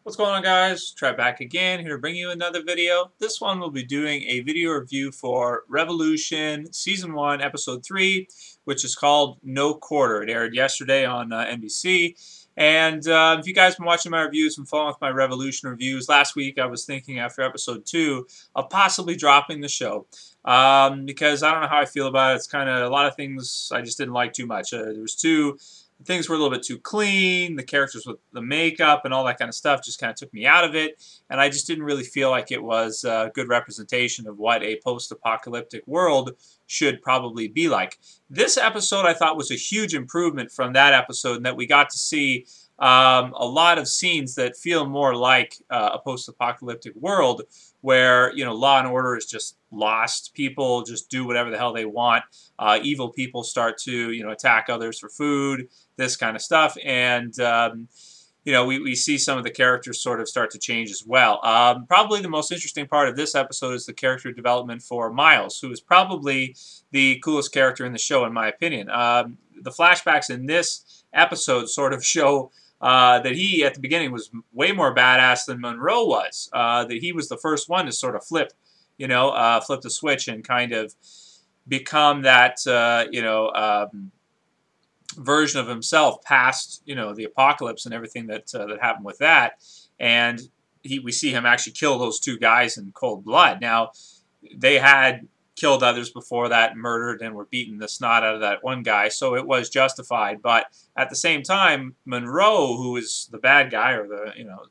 What's going on, guys? Trev back again, here to bring you another video. This one will be doing a video review for Revolution Season 1, Episode 3, which is called No Quarter. It aired yesterday on NBC. And if you guys have been watching my reviews and following with my Revolution reviews, last week I was thinking after Episode 2 of possibly dropping the show. Because I don't know how I feel about it. It's kind of a lot of things I just didn't like too much. There was two things were a little bit too clean. The characters with the makeup and all that kind of stuff just kind of took me out of it. And I just didn't really feel like it was a good representation of what a post-apocalyptic world should probably be like. This episode I thought was a huge improvement from that episode in that we got to see a lot of scenes that feel more like a post-apocalyptic world where, you know, law and order is just lost. People just do whatever the hell they want. Evil people start to, you know, attack others for food, this kind of stuff. And, you know, we see some of the characters sort of start to change as well. Probably the most interesting part of this episode is the character development for Miles, who is probably the coolest character in the show, in my opinion. The flashbacks in this episode sort of show that he, at the beginning, was way more badass than Monroe was. That he was the first one to sort of flip the switch and kind of become that, version of himself past, you know, the apocalypse and everything that happened with that. And we see him actually kill those two guys in cold blood. Now, they had killed others before that, murdered, and were beating the snot out of that one guy, so it was justified. But at the same time, Monroe, who is the bad guy, or the, you know,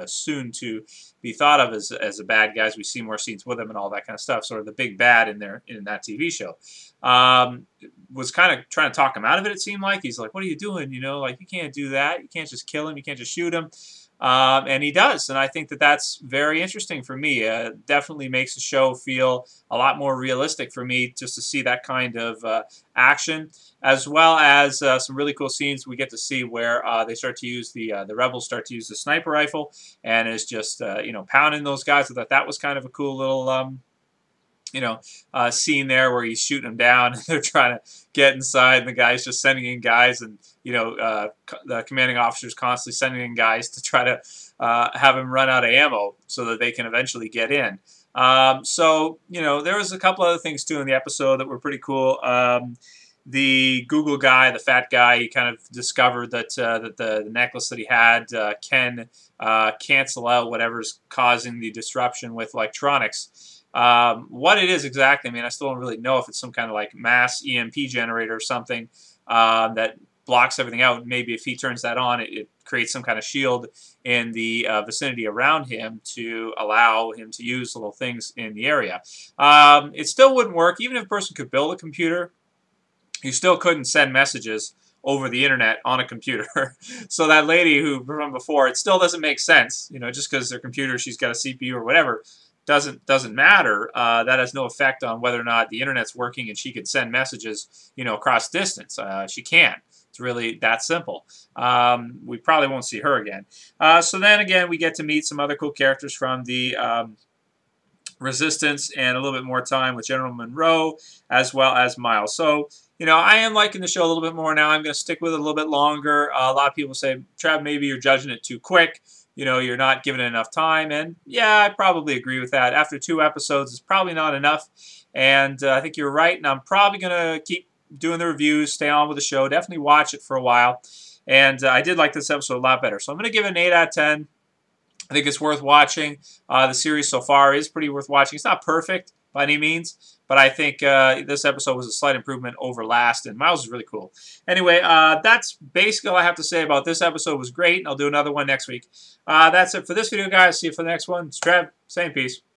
soon to be thought of as a bad guy, as we see more scenes with him and all that kind of stuff, sort of the big bad in that TV show, was kind of trying to talk him out of it. It seemed like he's like, "What are you doing? You know, like, you can't do that. You can't just kill him. You can't just shoot him." And he does, and I think that that's very interesting for me. Definitely makes the show feel a lot more realistic for me just to see that kind of action, as well as some really cool scenes we get to see where they start to use the rebels start to use the sniper rifle, and is just pounding those guys. I thought that was kind of a cool little scene there where he's shooting them down and they're trying to get inside and the guy's just sending in guys, and, the commanding officer's constantly sending in guys to try to have him run out of ammo so that they can eventually get in. There was a couple other things too in the episode that were pretty cool. The Google guy, the fat guy, he kind of discovered that the necklace that he had can cancel out whatever's causing the disruption with electronics. What it is exactly, I mean, I still don't really know if it's some kind of like mass EMP generator or something that blocks everything out. Maybe if he turns that on, it creates some kind of shield in the vicinity around him to allow him to use little things in the area. It still wouldn't work. Even if a person could build a computer, you still couldn't send messages over the internet on a computer. So that lady who from before, it still doesn't make sense. You know, just because their computer, she's got a CPU or whatever, doesn't matter. That has no effect on whether or not the internet's working and she could send messages, across distance. She can. It's really that simple. We probably won't see her again. So then again, we get to meet some other cool characters from the Resistance and a little bit more time with General Monroe as well as Miles. So, I am liking the show a little bit more now. I'm going to stick with it a little bit longer. A lot of people say, Trav, maybe you're judging it too quick. You're not giving it enough time. And yeah, I probably agree with that. After 2 episodes, it's probably not enough. And I think you're right. And I'm probably going to keep doing the reviews, stay on with the show, definitely watch it for a while. And I did like this episode a lot better. So I'm going to give it an 8 out of 10. I think it's worth watching. The series so far is pretty worth watching. It's not perfect by any means, but I think this episode was a slight improvement over last, and Miles is really cool. Anyway, that's basically all I have to say about this episode. It was great, and I'll do another one next week. That's it for this video, guys. See you for the next one. It's Trev, saying peace.